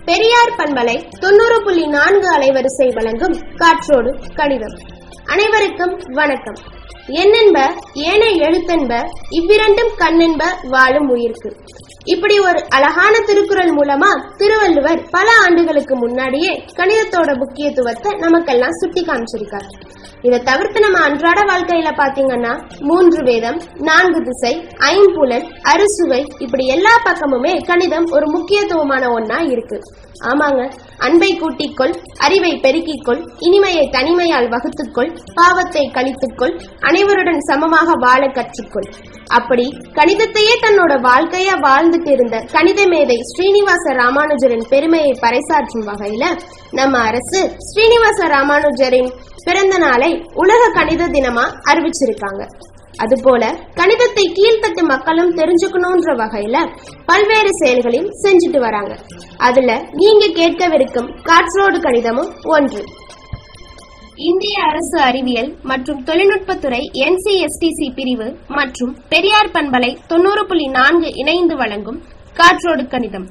பெரியார் பண்பலை 90.4 அலைவரிசை வழங்கும் காற்றோடு கணிதம். அனைவருக்கும் வணக்கம். எண்ணென்ப ஏனை எழுத்தென்ப இவ்விரண்டும் கண்ணென்ப வாழும் உயிர்க்கு. இப்படி ஒரு அழகான திருக்குறள் மூலமா திருவள்ளுவர் பல ஆண்டுகளுக்கு முன்னாடியே கணிதத்தோட முக்கியத்துவத்தை நமக்கெல்லாம் சுட்டி காமிச்சிருக்காரு. இதை தவிர்த்து நம்ம அன்றாட வாழ்க்கையில பாத்தீங்கன்னா 3 வேதம், 4 திசை, 5 புலன், அறுசுவை, இப்படி எல்லா பக்கமுமே கணிதம் ஒரு முக்கியத்துவமான ஒன்னா இருக்கு. ஆமாங்க, அன்பை கூட்டிக்கொள், அறிவை பெருக்கிக்கொள், இனிமையை தனிமையால் வகுத்துக்கொள், பாவத்தை கழித்துக்கொள், அனைவருடன் சமமாக வாழ கற்றுக்கொள். அப்படி கணிதத்தையே தன்னோட வாழ்க்கையா வாழ்ந்துட்டு இருந்த கணித மேதை ஸ்ரீனிவாச ராமானுஜரின் பெருமையை பறைசாற்றும் வகையில நம்ம அரசு ஸ்ரீனிவாச ராமானுஜரின் பிறந்த நாளை உலக கணித தினமா அறிவிச்சிருக்காங்க. அதுபோல கணிதத்தை கீழ்த்தட்டு மக்களும் தெரிஞ்சுக்கணும்ன்ற வகையில பல்வேறு செயல்களையும் செஞ்சுட்டு வராங்க. அதுல நீங்க கேட்கவிருக்கும் காற்றோடு கணிதமும் ஒன்று. இந்திய அரசு அறிவியல் மற்றும் தொழில்நுட்பத்துறை NCSTC பிரிவு மற்றும் பெரியார் பண்பலை 90.4 இணைந்து வழங்கும் காற்றோடு கணிதம்.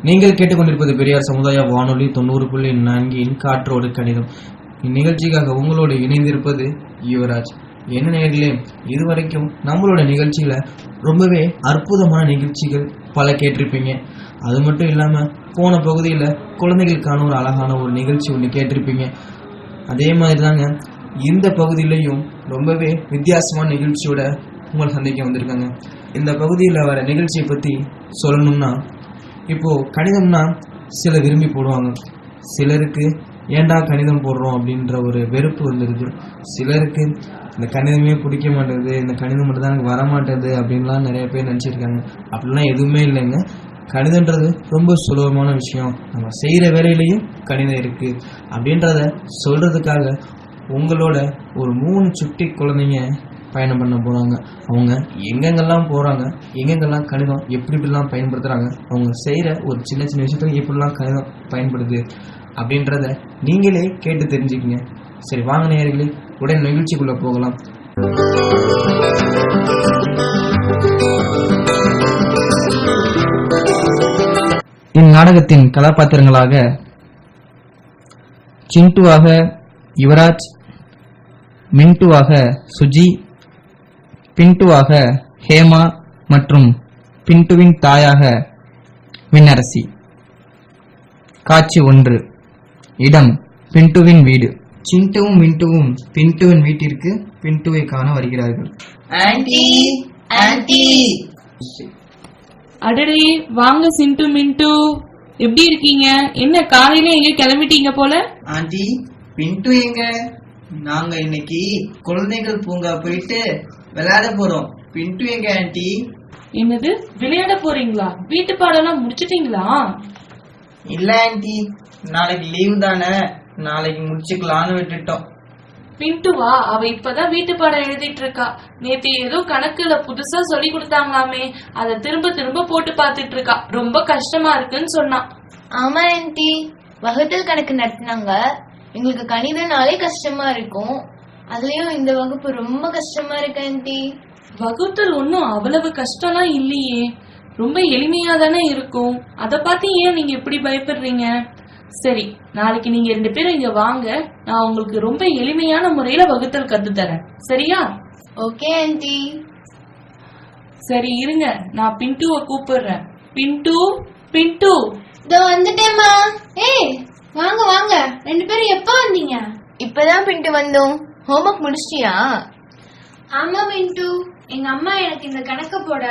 நீங்கள் கேட்டுக்கொண்டிருப்பது பெரியார் சமுதாய வானொலி 90.4 காற்றோடு கணிதம். இந்நிகழ்ச்சிக்காக உங்களோடு இணைந்திருப்பது யுவராஜ். என்ன நேயர்களே, இதுவரைக்கும் நம்மளோட நிகழ்ச்சியில ரொம்பவே அற்புதமான நிகழ்ச்சிகள் பல கேட்டிருப்பீங்க. அது மட்டும் இல்லாம போன பகுதியில குழந்தைகளுக்கான ஒரு அழகான ஒரு நிகழ்ச்சி ஒன்று கேட்டிருப்பீங்க. அதே மாதிரி தாங்க இந்த பகுதியிலையும் ரொம்பவே வித்தியாசமான நிகழ்ச்சியோட உங்களை சந்திக்க வந்திருக்காங்க. இந்த பகுதியில் வர நிகழ்ச்சியை பற்றி சொல்லணும்னா, இப்போ கணிதம்னா சில விரும்பி போடுவாங்க, சிலருக்கு ஏண்டா கணிதம் போடுறோம் அப்படின்ற ஒரு வெறுப்பு வந்துடுது, சிலருக்கு இந்த கணிதமே பிடிக்க மாட்டேங்குது, இந்த கணிதம் மட்டும் தான் எனக்கு வரமாட்டேது அப்படின்லாம் நிறைய பேர் நினச்சிருக்காங்க. அப்படிலாம் எதுவுமே இல்லைங்க. கணிதன்றது ரொம்ப சுலபமான விஷயம். நம்ம செய்கிற வேலையிலையும் கணிதம் இருக்குது அப்படின்றத சொல்கிறதுக்காக உங்களோட ஒரு 3 சுட்டி குழந்தைங்க பயணம் பண்ண போகிறாங்க. அவங்க எங்கெங்கெல்லாம் போகிறாங்க, எங்கெங்கெல்லாம் கணிதம் எப்படிலாம் பயன்படுத்துகிறாங்க, அவங்க செய்கிற ஒரு சின்ன சின்ன விஷயத்துக்கு எப்படிலாம் கணிதம் பயன்படுது அப்படின்றத நீங்களே கேட்டு தெரிஞ்சுக்கிங்க. சரி, வாங்க நேயர்களே, உடனே நிகழ்ச்சிக்குள்ளே போகலாம். இந்நாடகத்தின் கதாபாத்திரங்களாக சிண்டுவாக யுவராஜ், மின்டுவாக சுஜி, பின்டுவாக ஹேமா மற்றும் பின்டுவின் தாயாக விண்ணரசி. காட்சி 1. இடம் பின்டுவின் வீடு. சிண்டுவும் மின்டுவும் பின்டுவின் வீட்டிற்கு பின்டுவை காண வருகிறார்கள். Anti, anti. அடடே, வாங்க சிண்டு மின்டு, எப்படி இருக்கீங்க? என்ன காலையில எங்க கிளம்பிட்டீங்க போல? ஆன்ட்டி, பின்டு எங்க? நாங்க இன்னைக்கு குழந்தைகள் பூங்கா போயிட்டு விளையாட போறோம். பின்டு எங்க ஆன்ட்டி? என்னது, விளையாட போறீங்களா? வீட்டு பாடம்லாம் முடிச்சிட்டீங்களா? இல்ல ஆன்ட்டி, நாளைக்கு லீவு தானே, நாளைக்கு முடிச்சுக்கலான்னு விட்டுட்டோம். பின்டுவா? அவ இப்பதான் வீட்டு பாடம் எழுதிட்டு இருக்கா. நேத்து ஏதோ கணக்குல புதுசா சொல்லி கொடுத்தாங்களாமே, அத திரும்ப திரும்ப போட்டு பாத்துட்டு இருக்கா. ரொம்ப கஷ்டமா இருக்குன்னு சொன்னா. ஆமா ஆன்ட்டி, வகுத்தல் கணக்கு நடத்தினாங்க. எங்களுக்கு கணிதனாலே கஷ்டமா இருக்கும். அதுலயும் இந்த வகுப்பு ரொம்ப கஷ்டமா இருக்கு ஆன்ட்டி. வகுத்தல் ஒன்னும் அவ்வளவு கஷ்டம்லாம் இல்லையே, ரொம்ப எளிமையா தானே இருக்கும். அத பார்த்து ஏன் நீங்க இப்படி பயப்படுறீங்க? சரி, நாளைக்கு நீங்க 2 பேரும் இங்க வாங்க, நான் உங்களுக்கு ரொம்ப எளிமையான முறையில வகுத்தல் கத்து தரேன். சரியா? Okay aunty. சரி இருங்க, நான் பின்டுவை கூப்பிடுறேன். பின்டு, பின்டு. இதோ வந்துட்டேம்மா. ஏய், வாங்க வாங்க. 2 பேரும் எப்ப வந்தீங்க? இப்பதான் பின்டு வந்தோம். ஹோம்வொர்க் முடிச்சிட்டியா? ஆமா பின்டு, எங்க அம்மா எனக்கு இந்த கணக்க போட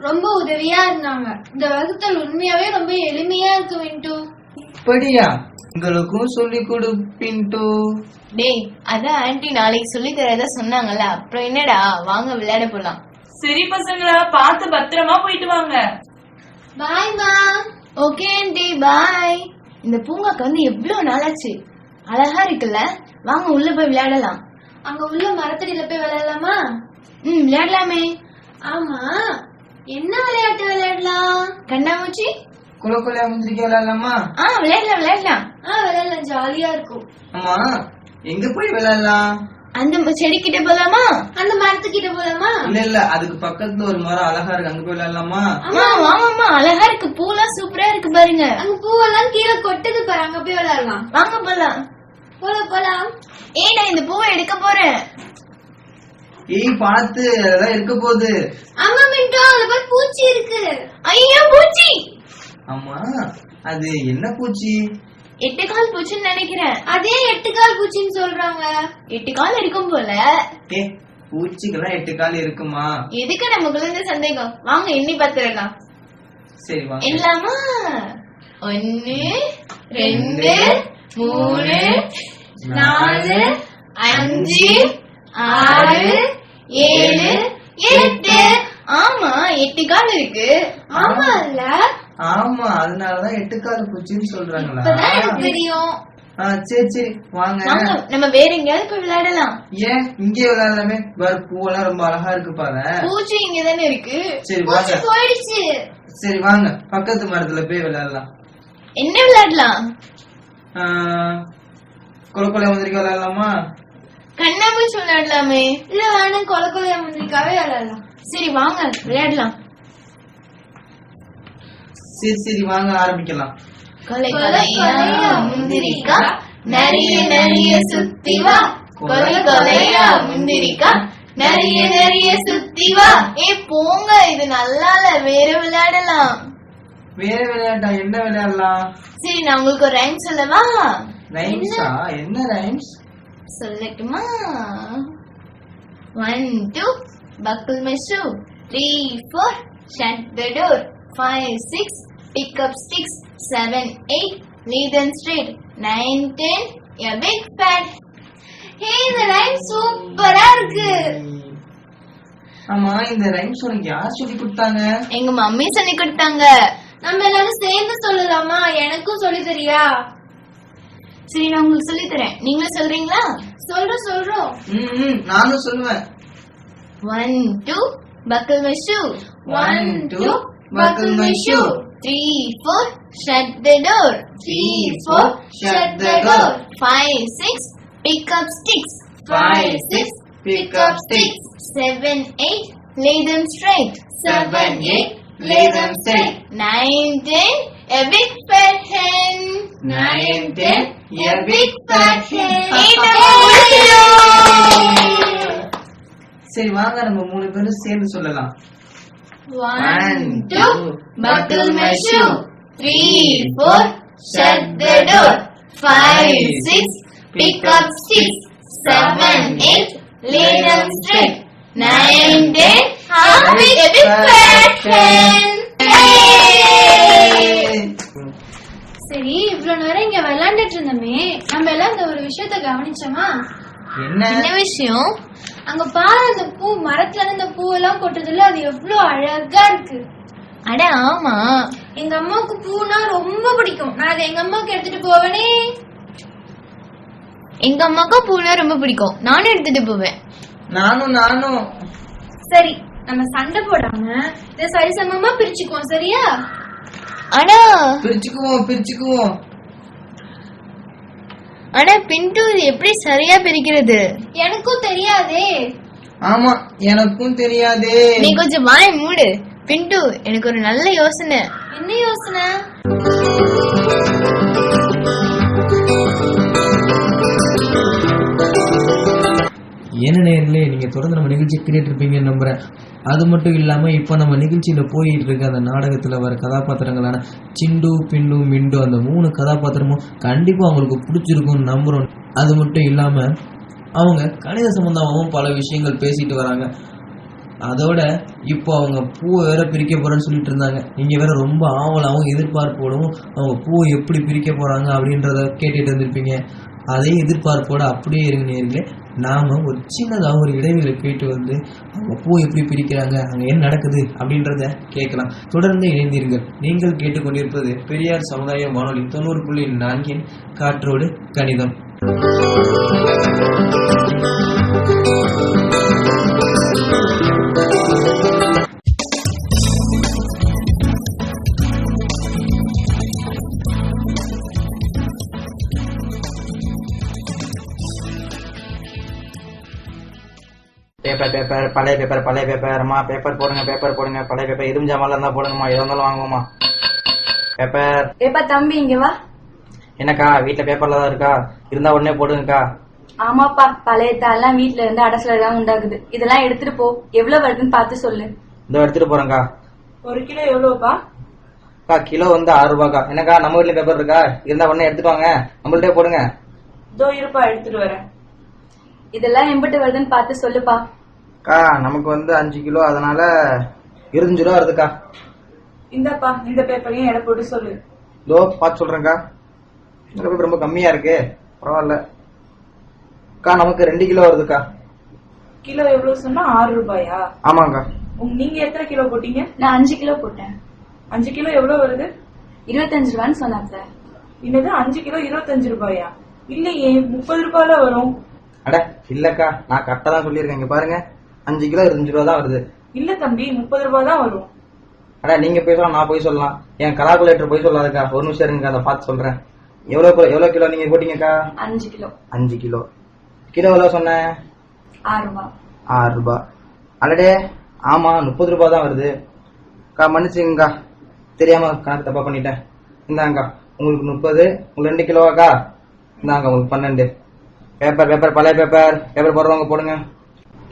ரொம்ப உதவியா இருந்தாங்க. இந்த வகுத்தல் உண்மையாவே ரொம்ப எளிமையா இருக்கு பின்டு. படியா, உங்களுக்கும் சொல்லி கொடு பின்டு. டேய், அதான் ஆன்ட்டி நாளைக்கு சொல்லி தரதா சொன்னாங்கல்ல, அப்புறம் என்னடா, வாங்க விளையாட போலாம். சரி பசங்களா, பார்த்து பத்திரமா போயிட்டு வாங்க. பாய்மா. ஓகே ஆன்ட்டி, பாய். இந்த பூங்காக்கு வந்து எவ்வளவு நாளாச்சு, அழகா இருக்குல்ல. வாங்க உள்ள போய் விளையாடலாம். அங்க உள்ள மரத்தடியில போய் விளையாடலாமா? விளையாடலாமே. ஆமா, என்ன விளையாட்டு விளையாடலாம்? கண்ணாமூச்சி, குலக்குலையா முந்திரிக்க விளையாடலாமா? விளையாடலாம் ஜாலியா இருக்கும். ஆமா, எங்க போய் விளையாடலாம்? அந்த செடி கிட்ட போலாமா? அந்த மரத்துக்கிட்ட போலாமா? இல்ல அதுக்கு பக்கத்துல ஒரு மரம் அழகா இருக்கு, அங்க போய் விளையாடலாமா? ஆமா அழகா இருக்கு, பூலாம் சூப்பரா இருக்கு பாருங்க. அங்க பூவெல்லாம் கீழே கொட்டுது பாரு, அங்க போய் விளையாடலாம். வாங்க போலாம். போலாம். நான் இந்த பூவை எடுக்க போறேன். பாத்து அதெல்லாம் இருக்க போகுது. ஆமா மின்டோ, அதுல போய் பூச்சி இருக்கு. ஐயோ பூச்சி! ஆமா, அது என்ன பூச்சி? 8 கால் பூச்சின்னு நினைக்கிறேன். அதே 8 கால் பூச்சின்னு சொல்றாங்க. 8 கால் இருக்கும் போல. பூச்சிக்கெல்லாம் 8 கால் இருக்குமா? எதுக்கு நமக்குள்ள இந்த சந்தேகம்? வாங்க எண்ணி பாத்துடலாம். சரி வாங்க. இல்லாமா 1 2 3 4 5 6 7 8. ஆமா 8 கால் இருக்கு. ஆமா இல்ல? ஆமா, அதனாலதான் 8 கால் பூச்சின்னு சொல்றாங்களா? இப்பதான் எனக்கு தெரியும். சரி வாங்க. நம்ம வேற எங்கயாவது போய் விளையாடலாம். ஏன் இங்கே விளையாடலாமே? பூவெல்லாம் ரொம்ப அழகா இருக்கு பாரு. பூச்சி இங்கதானே இருக்கு. சரி வாங்க. போயிடுச்சு. சரி வாங்க, பக்கத்து மரத்துல போய் விளையாடலாம். என்ன விளையாடலாம்? குலக்குலையா முந்திரிக்க விளையாடலாமா? கண்ணாமூச்சி விளையாடலாமே. இல்ல வேணும், குலக்குலையா முந்திரிக்காவே விளையாடலாம். சரி வாங்க விளையாடலாம். சரி வாங்க ஆரம்பிக்கலாம். கொலையா முந்திரிக்கா நிறைய சுத்தி வா. கொலையா முந்திரிக்கா நிறைய சுத்தி வா. போங்க, இது நல்லா இல்ல, வேற விளையாடலாம். வேற விளையாட்டா? என்ன விளையாடலாம்? சரி நான் உங்களுக்கு ஒரு ரைம் சொல்லவா? ரைம்ஸா? என்ன ரைம்ஸ் சொல்லட்டுமா? 1 2 buckle my shoe, 3 4 shut the door, 5 6 pick up sticks, 7 8 lead them straight, 9 10 a big fat. இந்த ரைம் சூப்பரா இருக்கு. ஆமா, இந்த ரைம்ஸ் உனக்கு யார் சொல்லி கொடுத்தாங்க? எங்க மம்மி சொல்லி கொடுத்தாங்க. நம்ம எல்லாரும் சேர்ந்து சொல்லலாமா? எனக்கும் சொல்லி தரியா? சரி நான் உங்களுக்கு சொல்லி தரேன், நீங்களும் சொல்றீங்களா? சொல்றோம். நானும் சொல்லுவேன். 1 2 buckle my shoe, 1 2 buckle my shoe, 3 4 shut the door, 3 4 shut the door, 5 6 pick up sticks, 5 6 pick up sticks, 7 8 lay them straight, 7 8 lay them straight, 9 10 a big fat hen, 9 10 a big fat hen. சரி வாங்க, நம்ம 3 பேரும் சேர்ந்து சொல்லலாம். 1 2 buckle my shoe, 3 4 shut the door, 5 6 pick up sticks, 7 8 lay them straight, 9 10 a big fat hen. சரி, இவ்வளவு நேரம் இங்க விளையாண்டுட்டு இருந்தோமே, நம்ம எல்லாம் இந்த ஒரு விஷயத்த கவனிச்சோமா? என்ன விஷயம்? அங்க பாரு, அந்த பூ மரத்துல இருந்து இந்த பூ எல்லாம் கொட்டுதுல, அது எவ்வளவு அழகா இருக்கு. அட ஆமா, எங்க அம்மாவுக்கு பூனா ரொம்ப பிடிக்கும். நான் அதை எங்க அம்மாவுக்கு எடுத்துட்டு போவேனே. எங்க அம்மாவுக்கும் பூனா ரொம்ப பிடிக்கும், நானும் எடுத்துட்டு போவேன். நானும். சரி, நம்ம சண்டை போடாம இதை சரிசமமா பிரிச்சுக்குவோம், சரியா? அடா பிரிச்சுக்குவோம். ஆனா பின்ட்டு இது எப்படி சரியா பிரிக்கிறது? எனக்கும் தெரியாதே. ஆமா, எனக்கும் தெரியாதே. நீ கொஞ்சம் வாயை மூடு. பின்ட்டு, எனக்கு ஒரு நல்ல யோசனை. என்ன யோசனை? என்ன நேரிலே நீங்க தொடர்ந்து நம்ம நிகழ்ச்சி கேட்டு இருப்பீங்கன்னு நம்புறேன். அது மட்டும் இல்லாம இப்ப நம்ம நிகழ்ச்சியில போயிட்டு இருக்க அந்த நாடகத்துல வர கதாபாத்திரங்களான சிண்டு பிண்டு மிண்டு அந்த 3 கதாபாத்திரமும் கண்டிப்பா அவங்களுக்கு பிடிச்சிருக்கும்னு நம்புறோம். அது மட்டும் இல்லாம அவங்க கணித சம்பந்தமாகவும் பல விஷயங்கள் பேசிட்டு வராங்க. அதோட இப்போ அவங்க பூவை வேற பிரிக்க போறேன்னு சொல்லிட்டு இருந்தாங்க. நீங்க வேற ரொம்ப ஆவலாகவும் எதிர்பார்ப்போடவும் அவங்க பூவை எப்படி பிரிக்க போறாங்க அப்படின்றத கேட்டுட்டு இருந்திருப்பீங்க. அதே எதிர்பார்ப்போட அப்படியே இருங்க நேர்களே. நாம ஒரு சின்னதாக ஒரு இடைவெளி போயிட்டு வந்து அவங்க பூ எப்படி பிரிக்கிறாங்க, அங்க என்ன நடக்குது அப்படின்றத கேட்கலாம். தொடர்ந்து இணைந்தீர்கள். நீங்கள் கேட்டுக்கொண்டிருப்பது பெரியார் சமுதாய வானொலி 90.4 காற்றோடு கணிதம். பேப்பர் பழைய பேப்பர் அம்மா பேப்பர் போடுங்க பழைய பேப்பர் எதுவும் ஜாமான்ல இருந்தா போடுங்கம்மா, எதா இருந்தாலும் வாங்குவோம்மா. பேப்பர் ஏப்பா தம்பி இங்க வா. என்னக்கா வீட்டுல பேப்பர்ல தான் இருக்கா? இருந்தா உடனே போடுங்கக்கா. ஆமாப்பா, பழைய தாள்லாம் வீட்டுல இருந்து அடசல் தான் உண்டாகுது. இதெல்லாம் எடுத்துட்டு போ. எவ்வளவு வருதுன்னு பார்த்து சொல்லு. இதோ எடுத்துட்டு போறேன்க்கா. 1 கிலோ எவ்வளவுப்பா? அக்கா கிலோ வந்து 6 ரூபாய்க்கா. என்னக்கா நம்ம வீட்டுல பேப்பர் இருக்கா? இருந்தா உடனே எடுத்துட்டு வாங்க, நம்மள்ட்டே போடுங்க. இதோ இருப்பா, எடுத்துட்டு வரேன். இதெல்லாம் எம்பிட்டு வருதுன்னு பார்த்து சொல்லுப்பா. அக்கா நமக்கு வந்து 5 கிலோ, அதனால 25 ரூபா வருதுக்கா. இந்தப்பா, இந்த பேப்பரையும் எடை போட்டு சொல்லு. இதோ பார்த்து சொல்றேன்க்கா. இந்த பேப்பர் ரொம்ப கம்மியா இருக்கு, பரவாயில்ல. அக்கா நமக்கு 2 கிலோ வருதுக்கா. கிலோ எவ்வளவு சொன்னா? 6 ரூபாயா? ஆமாங்கா. நீங்க எத்தனை கிலோ போட்டீங்க? நான் 5 கிலோ போட்டேன். 5 கிலோ எவ்வளவு வருது? 25 ரூபான்னு சொன்னாங்க. என்னது 5 கிலோ 25 ரூபாயா? இல்லையே, 30 ரூபாயில வரும். அட இல்லக்கா, நான் கரெக்டா தான் சொல்லியிருக்கேன். இங்க பாருங்க, 5 கிலோ 25 ரூபா தான் வருது. இல்ல தம்பி, 30 ரூபாய் தான் வரும். அட நீங்க போய் சொல்லலாம், நான் போய் சொல்லலாம். என் கலாகுலேட்டர் போய் சொல்லாதுக்கா. ஒரு நிமிஷம் இருங்க, அதை பார்த்து சொல்றேன். எவ்வளவு கிலோ நீங்க போட்டீங்கக்கா? 5 கிலோ. 5 கிலோ. கிலோ எவ்வளவு சொன்னேன்? 6 ரூபா. 6 ரூபா. அடடே ஆமா, 30 ரூபா தான் வருது. அக்கா மன்னிச்சுங்கக்கா, தெரியாம கணக்கு தப்பா பண்ணிட்டேன். இந்தாங்கக்கா உங்களுக்கு 30, உங்களுக்கு 2 கிலோவாக்கா. இந்தாங்க உங்களுக்கு 12. பேப்பர் பழைய பேப்பர் போடுறவங்க போடுங்க.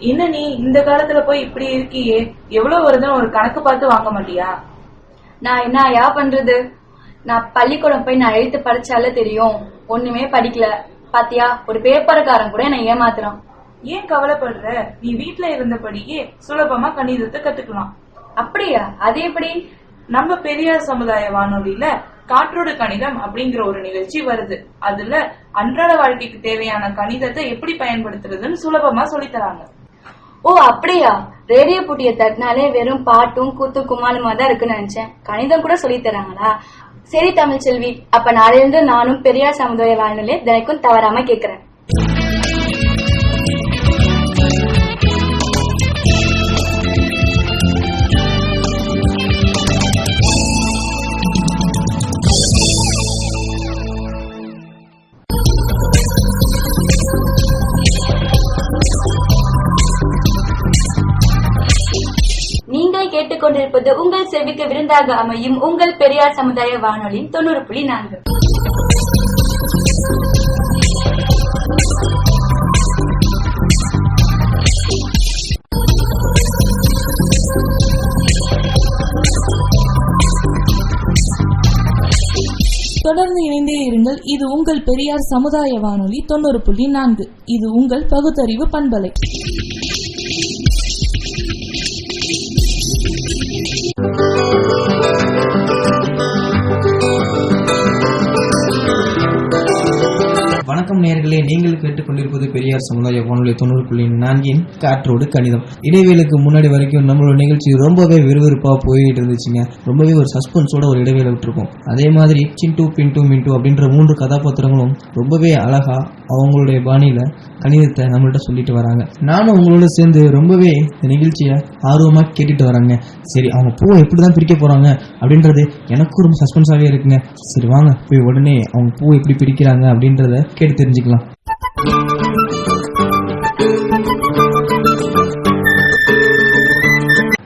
என்ன நீ இந்த காலத்துல போய் இப்படி இருக்கியே, எவ்வளவு வருதுன்னு ஒரு கணக்கு பார்த்து வாங்க மாட்டியா? நான் என்ன ஐயா பண்றது? நான் பள்ளிக்கூடம் போய் நான் எழுத்து படிச்சாலே தெரியும், ஒண்ணுமே படிக்கல. பாத்தியா, ஒரு பேப்பர்காரன் கூட என்ன ஏமாத்துறான். ஏன் கவலைப்படுற? நீ வீட்டுல இருந்தபடியே சுலபமா கணிதத்தை கத்துக்கலாம். அப்படியா? அது எப்படி? நம்ம பெரியார் சமுதாய வானொலியில காற்றோடு கணிதம் அப்படிங்கிற ஒரு நிகழ்ச்சி வருது. அதுல அன்றாட வாழ்க்கைக்கு தேவையான கணிதத்தை எப்படி பயன்படுத்துறதுன்னு சுலபமா சொல்லித்தராங்க. ஓ அப்படியா? ரேடியோ பூட்டிய தட்டினாலே வெறும் பாட்டும் கூத்து குமாலுமா தான் இருக்குன்னு நினைச்சேன். கணிதம் கூட சொல்லி தராங்களா? சரி தமிழ் செல்வி, அப்ப நாளையிலிருந்து நானும் பெரியார் சமுதாய வானொலியை தினைக்கும் தவறாம கேக்குறேன். நீங்கள் கேட்டுக்கொண்டிருப்பது உங்கள் செவிக்கு விருந்தாக அமையும் உங்கள் பெரியார் சமுதாய வானொலி 90.4. தொடர்ந்து இணைந்தே இருங்கள். இது உங்கள் பெரியார் சமுதாய வானொலி 90.4. இது உங்கள் பகுத்தறிவு பண்பலை. வணக்கம் நேயர்களே, நீங்கள் கேட்டுக்கொண்டிருப்பது பெரியார் சமுதாய வானொலி 90.4 காற்றோடு கணிதம். இடைவேளுக்கு முன்னாடி வரைக்கும் நம்மளோட நிகழ்ச்சி ரொம்பவே விறுவிறுப்பா போயிட்டு இருந்துச்சுங்க. ரொம்பவே ஒரு சஸ்பென்ஸோட ஒரு இடைவேளை விட்டுருக்கோம். அதே மாதிரி சிண்டு பிண்டு மிண்டு அப்படின்ற 3 கதாபாத்திரங்களும் ரொம்பவே அழகா அவங்களுடைய பாணியில கணிதத்தை நம்மள்ட்ட சொல்லிட்டு வராங்க. நானும் உங்களோட சேர்ந்து ரொம்பவே இந்த நிகழ்ச்சியை ஆர்வமா கேட்டுட்டு வராங்க. சரி, அவங்க பூவை எப்படிதான் பிரிக்க போறாங்க அப்படின்றது எனக்கும் ரொம்ப சஸ்பென்ஸாவே இருக்குங்க. சரி வாங்க போய் உடனே அவங்க பூவை எப்படி பிரிக்கிறாங்க அப்படின்றத கேட்டு தெரிஞ்சுக்கலாம்.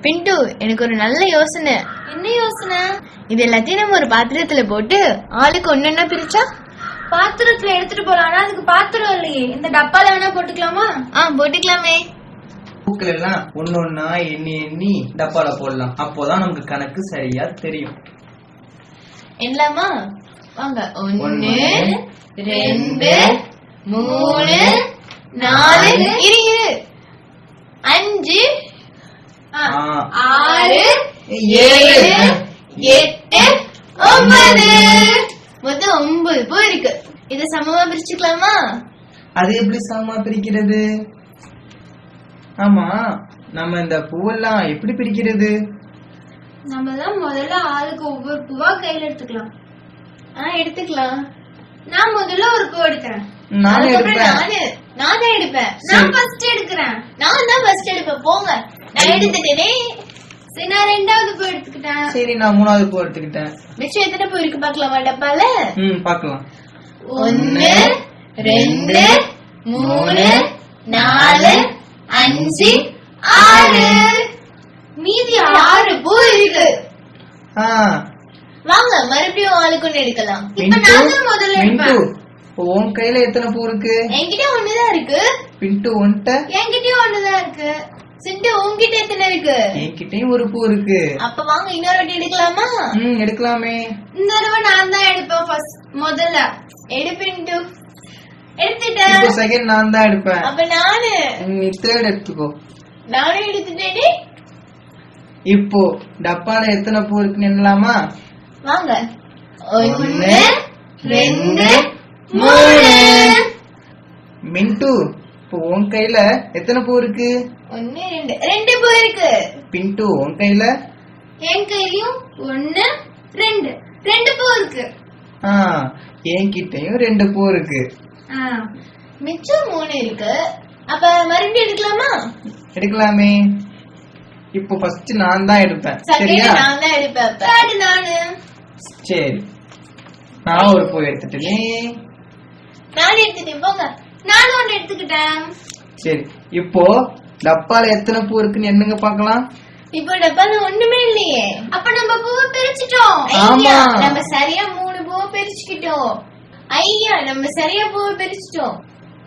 பிண்டு, எனக்கு ஒரு நல்ல யோசனை. என்ன யோசனை? இது எல்லாத்தையும் நம்ம ஒரு பாத்திரத்துல போட்டு ஆளுக்கு ஒன்னொன்னா பிரிச்சா? பாத்திரத்துல எடுத்துட்டு போலாம். ஆனா அதுக்கு பாத்திரம் இல்லையே. இந்த டப்பால வேணா போட்டுக்கலாமா? போட்டுக்கலாமே. பூக்கள் எல்லாம் ஒன்னொன்னா எண்ணி டப்பால போடலாம். அப்போதான் நமக்கு கணக்கு சரியா தெரியும். என்னலாமா? வாங்க. 1 2 3 4 இரு 5 6 7 8 9. மொத்தம் 9 பூ இருக்கு. இத சமமா பிரிச்சுக்கலாமா? அது எப்படி சமமா பிரிக்கிறது? ஆமா, நம்ம இந்த பூவெல்லாம் எப்படி பிரிக்கிறது? நம்ம தான் முதல்ல ஆளுக்கு ஒவ்வொரு பூவா கையில எடுத்துக்கலாம். எடுத்துக்கலாம். நான் முதல்ல ஒரு பூ எடுக்கிறேன். நான் எடுப்பேன். நான் தான் எடுப்பேன். நான் ஃபர்ஸ்ட் எடுக்கிறேன். நான் தான் ஃபர்ஸ்ட் எடுப்பேன். போங்க, நான் எடுத்துட்டேனே. சரி, நான் 2வது பூ எடுத்துக்கிட்டேன். சரி, நான் 3வது பூ எடுத்துக்கிட்டேன். மிச்சம் எத்தனை பூ இருக்கு பாக்கலாமா டப்பால? பாக்கலாம். 1 2 3 4 5 6 மீதி 6 பூ இருக்கு. ஆ, வாங்க மறுபடியும் ஆளுக்கு ஒண்ணு எடுக்கலாம். இப்ப பிண்டு, நான் தான் முதல்ல பிண்டு, எடுப்பேன். இப்போ உன் கையில எத்தனை பூ இருக்கு? என்கிட்ட ஒண்ணுதான் இருக்கு. பிண்டு உன்கிட்ட? என்கிட்டயும் ஒண்ணுதான் இருக்கு. சிண்டு உன்கிட்ட எத்தனை இருக்கு? என்கிட்டயும் ஒரு பூ இருக்கு. அப்ப வாங்க இன்னொரு வாட்டி எடுக்கலாமா? எடுக்கலாமே. இந்த தடவை நான் தான் எடுப்பேன் ஃபர்ஸ்ட். முதல்ல எடுப்பின்ட்டு எடுத்துட்டேன். இப்போ செகண்ட் நான் தான் எடுப்பேன். அப்ப நானு நீ தேர்ட் எடுத்துக்கோ. நானும் எடுத்துட்டேனே. இப்போ டப்பால எத்தனை பூ இருக்குன்னு எண்ணலாமா? வாங்க 1 2 3. மின்ட்டு, இப்போ உன் கையில எத்தனை பூ இருக்கு? 1 2 பூ இருக்கு. பிண்டு உன் கையில? என் கையிலயும் 1 2 பூ இருக்கு. என்கிட்டயும் 2 பூ இருக்கு. மிச்சம் 3 இருக்கு. அப்ப மறுபடியும் எடுக்கலாமா? எடுக்கலாமே. இப்போ ஃபர்ஸ்ட் நான் தான் எடுப்பேன். சரியா? செகண்ட் நான் தான் எடுப்பேன். தேர்ட் நானு. சரி, நான் ஒரு பூ எடுத்துட்டேனே. நான் எடுத்துட்டேன். போங்க, நானும் ஒன்னு எடுத்துக்கிட்டேன். சரி, இப்போ டப்பால எத்தனை பூ இருக்குன்னு என்னங்க பார்க்கலாம். இப்போ டப்பால ஒண்ணுமே இல்லையே. அப்ப நம்ம பூவை பிரிச்சிட்டோம். ஆமா. நம்ம சரியா 3 பூவை பிரிச்சுக்கிட்டோம். ஐயா, நம்ம சரியா பூவை பிரிச்சிட்டோம்.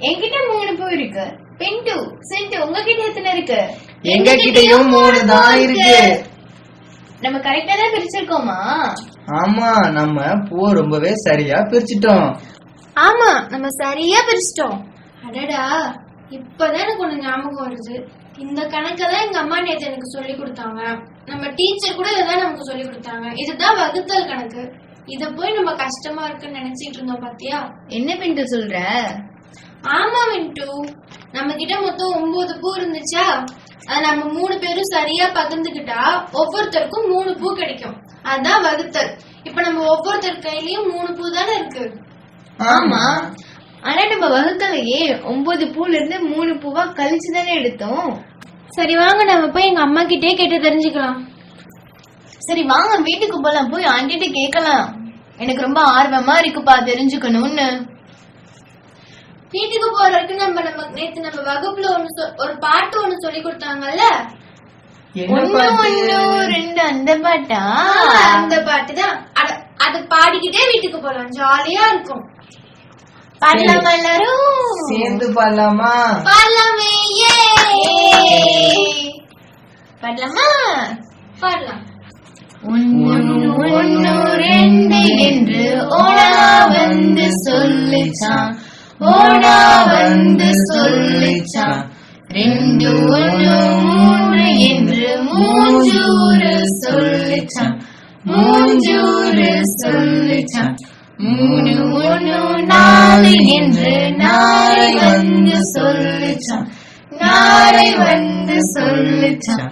என்கிட்ட 3 பூ இருக்கு. பிண்டு, சிண்டு உங்ககிட்ட எத்தனை இருக்கு? எங்க கிட்டயும் 3 தான் இருக்கு. நம்ம கரெக்டா தான் பிரிச்சிருக்கோமா? ஆமா, நம்ம பூவை ரொம்பவே சரியா பிரிச்சிட்டோம். ஆமா, நம்ம சரியா பிரிச்சிட்டோம். அடடா, இப்பதான் எனக்கு ஒண்ணு ஞாபகம் வருது. இந்த கணக்கெல்லாம் எங்க அம்மா நேத்து எனக்கு சொல்லி கொடுத்தாங்க. நம்ம டீச்சர் கூட இதான் நமக்கு சொல்லி கொடுத்தாங்க. இதுதான் வகுத்தல் கணக்கு. இத போய் நம்ம கஷ்டமா இருக்குன்னு நினைச்சிட்டு இருந்தோம். பாத்தியா என்ன பிண்டு சொல்ற? ஆமா மின்ட்டு, நம்ம கிட்ட மொத்தம் 9 பூ இருந்துச்சா, அது நம்ம 3 பேரும் சரியா பகிர்ந்துக்கிட்டா ஒவ்வொருத்தருக்கும் 3 பூ கிடைக்கும். அதான் வகுத்தல். இப்ப நம்ம ஒவ்வொருத்தர் கையிலயும் 3 பூ தானே இருக்கு. ஆமா, ஆனா நம்ம வகுக்கலையே. 9 பூல இருந்து 3 பூவா கழிச்சு தானே எடுத்தோம். சரி வாங்க, நம்ம போய் எங்க அம்மா கிட்டே கேட்டு தெரிஞ்சுக்கலாம். சரி வாங்க, வீட்டுக்கு போலாம். போய் ஆண்டிட்ட கேட்கலாம். எனக்கு ரொம்ப ஆர்வமா இருக்குப்பா தெரிஞ்சுக்கணும்னு. வீட்டுக்கு போறதுக்கு நம்ம நேத்து நம்ம வகுப்புல ஒரு பாட்டு ஒண்ணு சொல்லி கொடுத்தாங்கல்ல. 1 1 2 அந்த பாட்டா? அந்த பாட்டு தான். அது பாடிக்கிட்டே வீட்டுக்கு போலாம். ஜாலியா இருக்கும். பாடலாமா எல்லாரும்? சேர்ந்து பாடலாமா? பாடலாமே. பாடலாமா? பாடலாம். 1 1 2 என்று ஓடா வந்து சொல்லிச்சான். ஓடா வந்து சொல்லிச்சான். 2 1 3 என்று மூஞ்சூறு சொல்லிச்சான். மூஞ்சூறு சொல்லிச்சான். 3 1 4 என்று நாரை வந்து சொல்லிச்சான். நாரை வந்து சொல்லிச்சான்.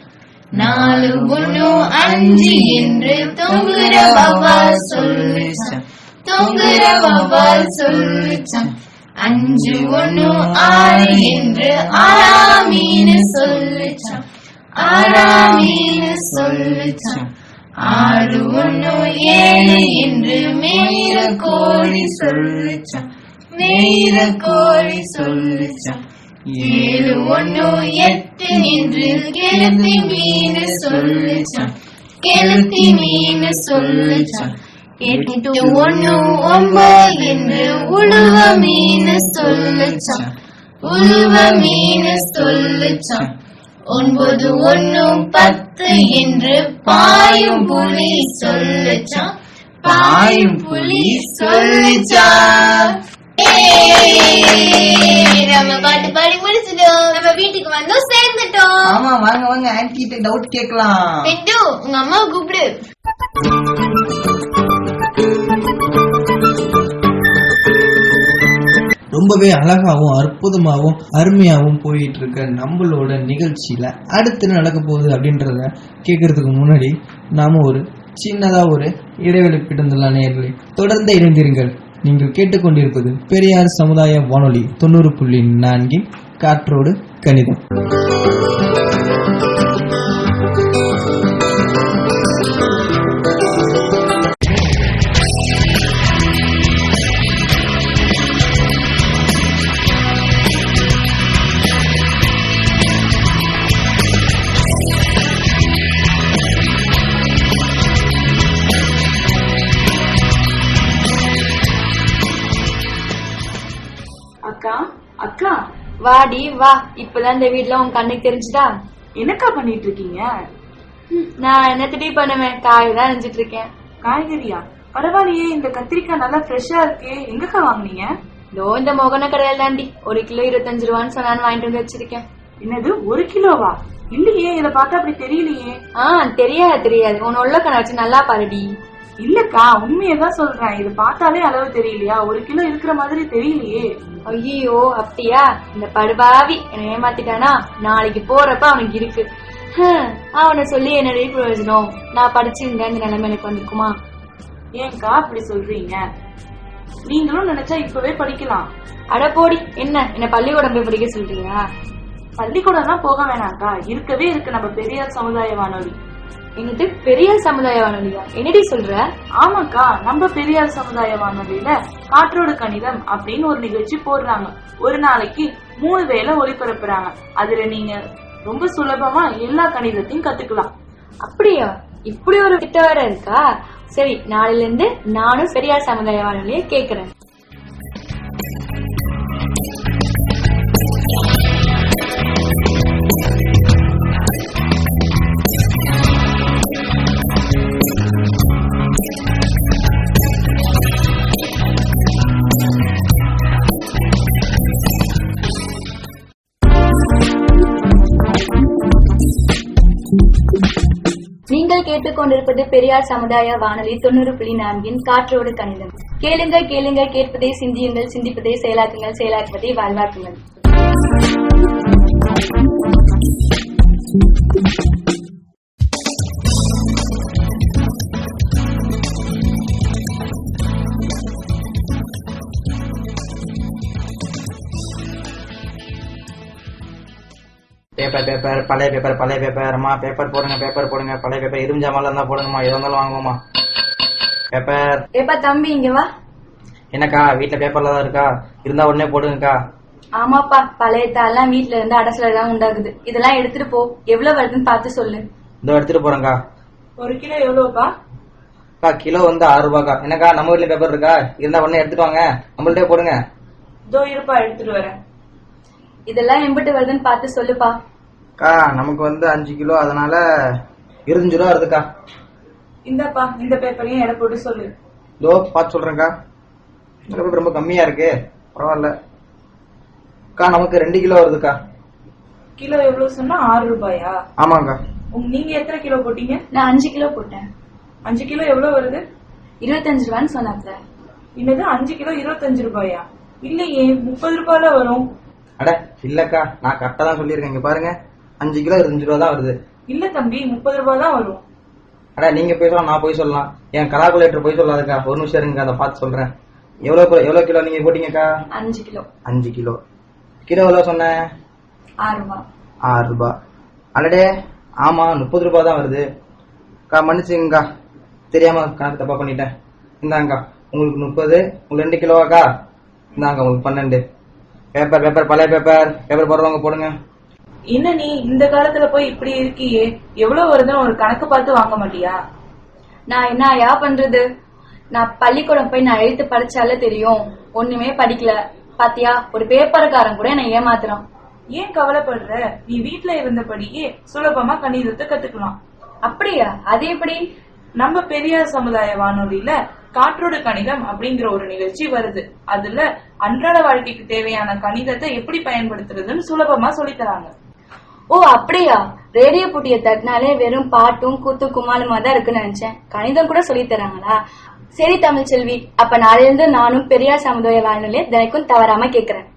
4 1 5 என்று தொங்குற வவ்வால் சொல்லிச்சான். தொங்குற வவ்வால் சொல்லிச்சான். 5 1 6 என்று ஆறாமீன் சொல்லிச்சான். ஆறாமீன் சொல்லிச்சான். 6 1 7 என்று மேயிற கோழி சொல்லிச்சான். மேயிற கோழி சொல்லிச்சான். 7 1 8 என்று கெளுத்தி மீன் சொல்லிச்சான். கெளுத்தி மீன் சொல்லிச்சான். 8 1 9 என்று உழுவ மீன் சொல்லிச்சான். உழுவ மீன் சொல்லிச்சான். 9 1 10 என்று பாயும் புலி சொல்லிச்சான். பாயும் புலி சொல்லிச்சான். நம்ம பாட்டு பாடி முடிச்சிட்டோம். நம்ம வீட்டுக்கு வந்தோம், சேர்ந்துட்டோம். ஆமா, வாங்க வாங்க, ஆன்டி கிட்ட டவுட் கேட்கலாம். பிண்டு, உங்க அம்மாவை கூப்பிடு. ரொம்பவே அழகாவும் அற்புதமாகவும் அருமையாகவும் போயிட்டு இருக்க நம்மளோட நிகழ்ச்சியில அடுத்து நடக்க போகுது அப்படின்றத கேட்கறதுக்கு முன்னாடி நாம ஒரு சின்னதா ஒரு இடைவெளி பிடிந்துள்ள நேயர்களை தொடர்ந்து இணைந்திருங்கள். நீங்கள் கேட்டுக்கொண்டிருப்பது பெரியார் சமுதாய வானொலி 90.4 காற்றோடு கணிதம். அக்கா அக்கா வாடி வா, இப்பதான் இந்த வீட்ல உன் கண்ணுக்கு தெரிஞ்சுதா? என்னக்கா பண்ணிட்டு இருக்கீங்க? நான் என்ன திடீர் பண்ணுவேன், காய் தான் நினைச்சிட்டு இருக்கேன். காய்கறியா? பரவாயில்லையே, இந்த கத்திரிக்காய் நல்லா ஃப்ரெஷ்ஷா இருக்கே. எங்கக்கா வாங்குனீங்க? இதோ இந்த மொகன கடையில தாண்டி 1 கிலோ 25 ரூபான்னு சொன்னான்னு வாங்கிட்டு வந்து வச்சிருக்கேன். என்னது 1 கிலோவா? இல்லையே, இத பார்த்தா அப்படி தெரியலையே. தெரியாது உன் உள்ள கண்ண வச்சு நல்லா பாருடி. இல்லக்கா, உண்மையதான் சொல்றேன். இது பார்த்தாலே அளவு தெரியலையா? 1 கிலோ இருக்கிற மாதிரி தெரியலையே. ஐயோ அப்படியா? இந்த படுபாவி என்ன ஏமாத்திட்டானா? நாளைக்கு போறப்ப அவனுக்கு இருக்கு. அவனை சொல்லி என்னடி பிரயோஜனம்? நான் படிச்சிருந்தேன் இந்த நிலைமை எனக்கு வந்திருக்குமா? ஏன்க்கா அப்படி சொல்றீங்க? நீங்களும் நினைச்சா இப்பவே படிக்கலாம். அட போடி, என்ன பள்ளிக்கூடம் போய் படிக்க சொல்றீங்களா? பள்ளிக்கூடம் தான் போக வேணாம்க்கா, இருக்கவே இருக்கு நம்ம பெரியார் சமுதாய வானொலி. என்னது பெரியார் சமுதாய வானொலியா? என்னடி சொல்ற? ஆமாக்கா, நம்ம பெரியார் சமுதாய வானொலியில காற்றோடு கணிதம் அப்படின்னு ஒரு நிகழ்ச்சி போடுறாங்க. ஒரு நாளைக்கு 3 வேளை ஒளிபரப்புறாங்க. அதுல நீங்க ரொம்ப சுலபமா எல்லா கணிதத்தையும் கத்துக்கலாம். அப்படியா? இப்படி ஒரு திட்டம் வேற இருக்கா? சரி, நாளையில இருந்து நானும் பெரியார் சமுதாய வானொலியை கேக்குறேன். நீங்கள் கேட்டுக்கொண்டிருப்பது பெரியார் சமுதாய வானொலி 90.4 காற்றோடு கணிதம். கேளுங்கள் கேளுங்கள், கேட்பதை சிந்தியுங்கள், சிந்திப்பதை செயலாக்குங்கள், செயலாக்குவதை வாழ்வாக்குங்கள். பேப்பர் பழைய பேப்பர் அம்மா பேப்பர் போடுங்க பழைய பேப்பர் இருஞ்சாமல இருந்தா போடுங்கம்மா, எது வந்தாலும் வாங்குவோம்மா. பேப்பர் ஏப்பா தம்பி இங்க வா. என்னக்கா வீட்டுல பேப்பர்ல தான் இருக்கா? இருந்தா உடனே போடுங்கக்கா. ஆமாப்பா, பழைய தாள்லாம் வீட்டுல இருந்து அடசல தான் உண்டாகுது. இதெல்லாம் எடுத்துட்டு போ, எவ்வளவு வருதுன்னு பார்த்து சொல்லு. இதோ எடுத்துட்டு போறேங்க்கா. 1 கிலோ எவ்வளவுப்பா? கிலோ வந்து 6 ரூபாய்க்கா. என்னக்கா நம்ம வீட்ல பேப்பர் இருக்கா? இருந்தா உடனே எடுத்துட்டு வாங்க, நம்மள்டே போடுங்க. இதோ இருப்பா, எடுத்துட்டு வரேன். இதெல்லாம் எம்பிட்டு வருதுன்னு பார்த்து சொல்லுப்பா. நமக்கு வந்து 5 கிலோ, அதனால 25 ரூபா வருதுக்கா. இந்தப்பா, இந்த பேப்பரையும் எடை போட்டு சொல்லு. இதோ பார்த்து சொல்றேன்க்கா. இந்த பேப்பர் ரொம்ப கம்மியா இருக்கு, பரவாயில்ல. நமக்கு 2 கிலோ வருதுக்கா. கிலோ எவ்வளவு சொன்னா? 6 ரூபாயா? ஆமாக்கா. நீங்க எத்தனை கிலோ போட்டீங்க? நான் 5 கிலோ போட்டேன். 5 கிலோ எவ்வளவு வருது? 25 ரூபான்னு சொன்னாப்ல. என்னது 5 கிலோ 25 ரூபாயா? இல்லையே, 30 ரூபாய்ல வரும். அட இல்லக்கா, நான் கரெக்டா தான் சொல்லியிருக்கேன். இங்க பாருங்க, 5 கிலோ 25 ரூபா தான் வருது. இல்ல தம்பி, 30 ரூபாய் தான் வரும். அட நீங்க போய் சொல்லலாம், நான் போய் சொல்லலாம். என் கலாகுலேட்டர் போய் சொல்லாதுக்கா. ஒரு நிமிஷம் இருங்க, அதை பார்த்து சொல்றேன். எவ்வளவு கிலோ நீங்க போட்டீங்கக்கா? 5 கிலோ. 5 கிலோ. கிலோ எவ்வளவு சொன்னேன்? 6 ரூபாய். 6 ரூபாய். அடடே ஆமா, 30 ரூபாய் தான் வருது. மன்னிச்சுங்கக்கா, தெரியாம கணக்கு தப்பா பண்ணிட்டேன். இந்தாங்கக்கா, உங்களுக்கு 30, உங்களுக்கு 2 கிலோவாக்கா. இந்தாங்க உங்களுக்கு 12. பேப்பர் பழைய பேப்பர் போடுறவங்க போடுங்க. என்ன நீ இந்த காலத்துல போய் இப்படி இருக்கியே? எவ்வளவு வருதுன்னு ஒரு கணக்கு பார்த்து வாங்க மாட்டியா? நான் என்ன பண்றது? நான் பள்ளிக்கூடம் போய் நான் எழுத்து படிச்சாலே தெரியும், ஒண்ணுமே படிக்கல. பாத்தியா, ஒரு பேப்பர்காரன் கூட என்ன ஏமாத்துறான். ஏன் கவலைப்படுற? நீ வீட்டுல இருந்தபடியே சுலபமா கணிதத்தை கத்துக்கலாம். அப்படியா? அது எப்படி? நம்ம பெரியார் சமுதாய வானொலியில காற்றோடு கணிதம் அப்படிங்கிற ஒரு நிகழ்ச்சி வருது. அதுல அன்றாட வாழ்க்கைக்கு தேவையான கணிதத்தை எப்படி பயன்படுத்துறதுன்னு சுலபமா சொல்லித்தராங்க. ஓ அப்படியா? ரேடியோ போட்டியை தட்டினாலே வெறும் பாட்டும் கூத்து குமாலுமா தான் இருக்குன்னு நினைச்சேன். கணிதம் கூட சொல்லி தராங்களா? சரி தமிழ் செல்வி, அப்ப நாளையிலிருந்து நானும் பெரியார் சமுதாய வானொலியை தினைக்கும் தவறாம கேக்குறேன்.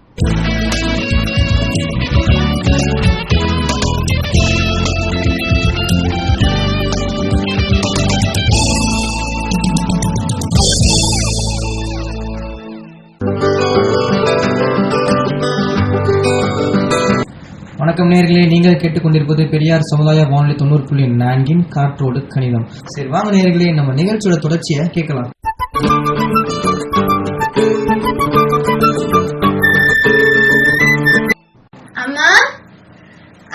வணக்கம் நேயர்களே, நீங்கள் கேட்டுக்கொண்டிருப்பது பெரியார் சமுதாய வானொலி 90.4 காற்றோடு கணிதம். சரி வாங்க நேயர்களே, நம்ம நிகழ்ச்சியோட தொடர்ச்சியை கேட்கலாம். அம்மா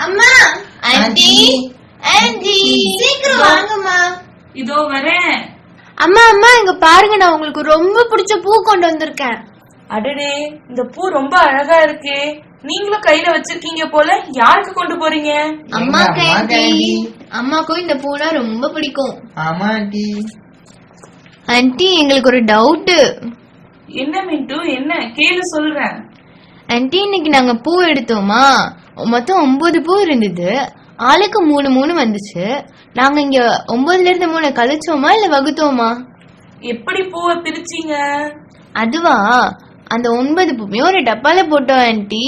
அம்மா ஆண்டி ஆண்டி சீக்கிரம் வாங்கம்மா. இதோ வரேன். அம்மா அம்மா இங்க பாருங்க, நான் உங்களுக்கு ரொம்ப பிடிச்ச பூ கொண்டு வந்திருக்கேன். அடடே, இந்த பூ ரொம்ப அழகா இருக்கே. நீங்களும் கையில வச்சிருக்கீங்க போல. யாருக்கு கொண்டு போறீங்க? அம்மாக்கு அம்மா ஆண்டி. ஆண்டி. அம்மாக்கும் இந்த பூனா ரொம்ப பிடிக்கும். ஆமா ஆண்டி. ஆன்ட்டி எங்களுக்கு ஒரு டவுட். என்ன மின்ட்டு, என்ன கேளு, சொல்றேன். ஆன்ட்டி இன்னைக்கு நாங்க பூ எடுத்தோமா, மொத்தம் 9 பூ இருந்தது. ஆளுக்கு 3 வந்துச்சு. நாங்க இங்க 9ல இருந்து 3 கழிச்சோமா இல்ல வகுத்தோமா? எப்படி பூவை பிரிச்சீங்க? அதுவா, அந்த 9 பூமே ஒரு டப்பால போட்டோம் ஆன்ட்டி.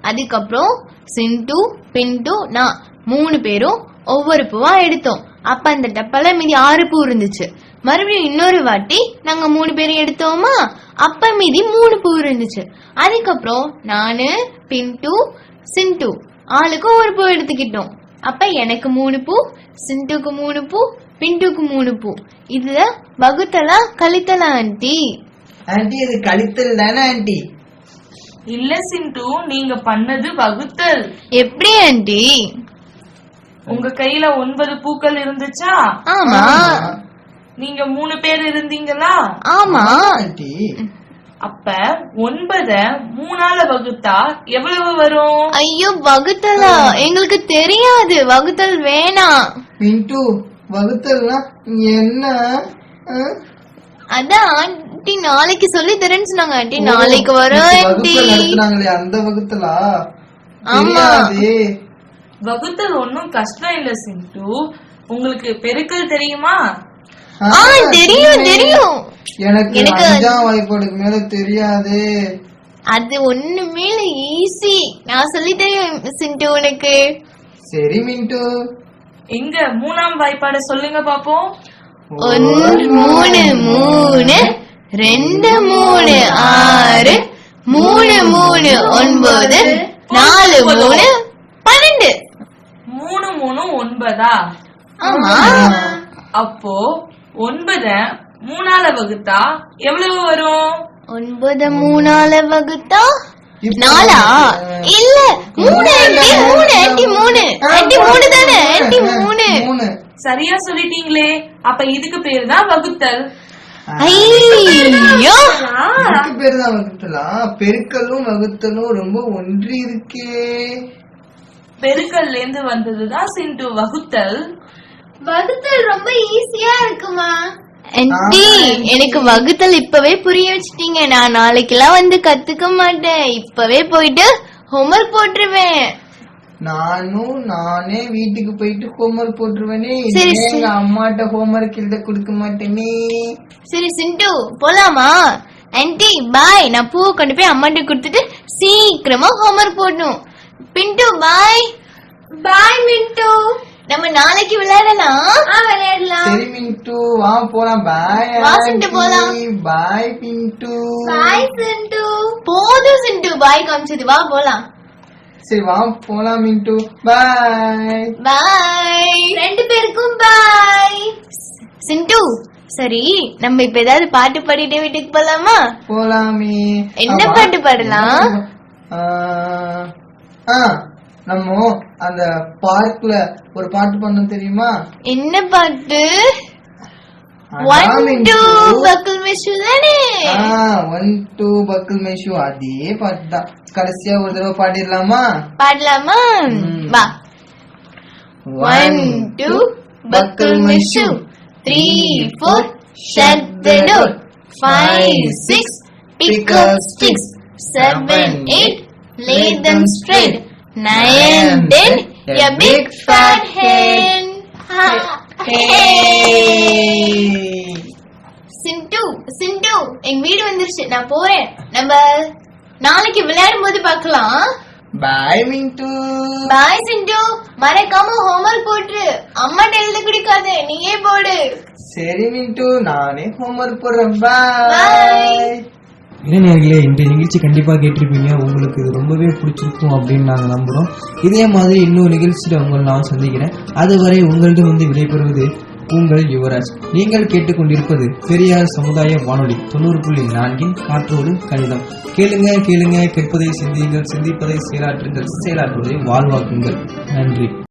அதுக்கப்புறம் சிண்டு, பிண்டு, நான் 3 பேரும் ஒவ்வொரு பூவா எடுத்தோம். அப்ப அந்த டப்பால மீதி 6 பூ இருந்துச்சு. மறுபடியும் இன்னொரு வாட்டி நாங்க 3 பேரும் எடுத்தோமா, அப்ப மீதி 3 பூ இருந்துச்சு. அதுக்கப்புறம் நானு, பிண்டு, சிண்டு ஆளுக்கு ஒரு பூ எடுத்துக்கிட்டோம். அப்ப எனக்கு 3 பூ, சிண்டுக்கு 3 பூ, பிண்டுக்கு 3 பூ. இதுல வகுத்தலா கழித்தலா ஆன்ட்டி? ஆண்டி இது கழித்தல் தானே ஆண்டி? இல்ல சிண்டு, நீங்க பண்ணது வகுத்தல். எப்படி ஆன்ட்டி? உங்க கையில 9 பூக்கள் இருந்துச்சா? ஆமா நீங்க 3 பேர் இருந்தீங்களா? ஆமா. ஆண்டி அப்ப 9 3ஆல வகுத்தா எவ்வளவு வரும்? ஐயோ வகுத்தலா, எங்களுக்கு தெரியாது. வகுத்தல் வேணாம். பின்ட்டு வகுத்தல்னா என்ன? அதான் ஆண்டி நாளைக்கு சொல்லி தரேன்னு சொன்னாங்க. ஆண்டி நாளைக்கு வரோம் ஆண்டி. வகுத்தல் நடத்துறாங்களே அந்த வகுத்தலா? ஆமா. தெரியாதே. வகுத்தல் ஒன்னும் கஷ்டம் இல்ல சிண்டு. உங்களுக்கு பெருக்கல் தெரியுமா? தெரியும் தெரியும். எனக்கு எனக்கு 5ஆம் வாய்ப்பாடுக்கு மேல தெரியாதே. அது ஒண்ணுமே ஈஸி. நான் சொல்லி தரேன் சிண்டு உனக்கு. சரி மின்ட்டு. எங்க 3ஆம் வாய்ப்பாட சொல்லுங்க பாப்போம். 1 3 3 2 3 6 3 3 9 4 3 12. 3 3 9ஆ? ஆமா. அப்போ 9 3ஆல வகுத்தா எவ்வளவு வரும்? 9 3ஆல வகுத்தா இப்ப 4ஆ? இல்ல 3 ஆண்டி, 3 ஆண்டி, 3 ஆண்டி, 3 தானே ஆண்டி, 3. 3. சரியா சொல்லிட்டீங்களே. அப்ப இதுக்கு பேரு தான் வகுத்தல். ஐயோ இதுக்கு பேரு தான் வகுத்தலா? பெருக்கலும் வகுத்தலும் ரொம்ப ஒன்றி இருக்கே. பெருக்கல்ல இருந்து வந்ததுதான் சிண்டு வகுத்தல். வகுத்தல் ரொம்ப ஈஸியா இருக்குமா? ஆண்டி எனக்கு வகுத்தல் இப்பவே புரிய வச்சிட்டீங்க. நான் நாளைக்கெல்லாம் வந்து கத்துக்க மாட்டேன். இப்பவே போயிட்டு ஹோம்வொர்க் போட்டுருவேன். நானே வீட்டுக்கு போயிட்டு ஹோம்வொர்க் போட்டுருவேனே. சரி, இனிமே எங்க அம்மாட்ட ஹோம்வொர்க் எழுத கொடுக்க மாட்டேனே. சரி சிண்டு போலாமா? Aunty bye. நான் பூ கொண்டு போய் அம்மாட்ட கொடுத்துட்டு சீக்கிரமா ஹோம்வொர்க் போடணும். பிண்டு பாய். பாய் மின்ட்டு. நம்ம நாளைக்கு விளையாடலாம். விளையாடலாம். சரி மின்ட்டு வா போலாம். பாய் வா சிண்டு, போலாம். பாய் பின்ட்டு. பாய் சிண்டு. போதும் சிண்டு பாய் காமிச்சது, வா போலாம். சரி வா போலாம் மின்ட்டு. பாய் பாய். 2 பேருக்கும் பாய். சிண்டு சரி, நம்ம இப்ப ஏதாவது பாட்டு பாடிட்டே வீட்டுக்கு போலாமா? போலாமே. என்ன பாட்டு பாடலாம்? நம்ம அந்த பார்க்ல ஒரு பாட்டு பண்ணோம் தெரியுமா? என்ன பாட்டு? அதான் 1 மின்ட்டு. 2 பக்கல் மிஷு தானே? 1 2 பக்கல் மேஷு அதே பாட்டு தான். கடைசியா ஒரு தடவை பாடிடலாமா? பாடலாமா? வா. 1 2 பக்கல் Mishu 3 4 shut the door 5 6 pick up sticks 7 8 lay them straight 9 10 a big fat hen. சிண்டு சிண்டு எங்க வீடு வந்துருச்சு, நான் போறேன். நம்ம நாளைக்கு விளையாடும் போது பார்க்கலாம். பாய் மின்ட்டு. பாய் சிண்டு. மறக்காம ஹோம்வொர்க் போட்டுரு. அம்மாட்ட எழுத குடிக்காத, நீயே போடு. சரி மின்ட்டு, நானே ஹோம்வொர்க் போடுறேன். Bye. பாய். இளைஞர்களே, இன்றைய நிகழ்ச்சி கண்டிப்பாக கேட்டிருப்பீங்க. உங்களுக்கு இது ரொம்பவே பிடிச்சிருக்கும் அப்படின்னு நாங்கள் நம்புகிறோம். இதே மாதிரி இன்னொரு நிகழ்ச்சியில் உங்களை நான் சந்திக்கிறேன். அதுவரை உங்களிடம் வந்து விடைபெறுவது உங்கள் யுவராஜ். நீங்கள் கேட்டுக்கொண்டிருப்பது பெரியார் சமுதாய வானொலி 90.4 காற்றோடு கணிதம். கேளுங்க கேளுங்க, கேட்பதை சிந்தியுங்கள், சிந்திப்பதை செயலாற்றுங்கள், செயலாற்றுவதை வாழ்வாக்குங்கள். நன்றி.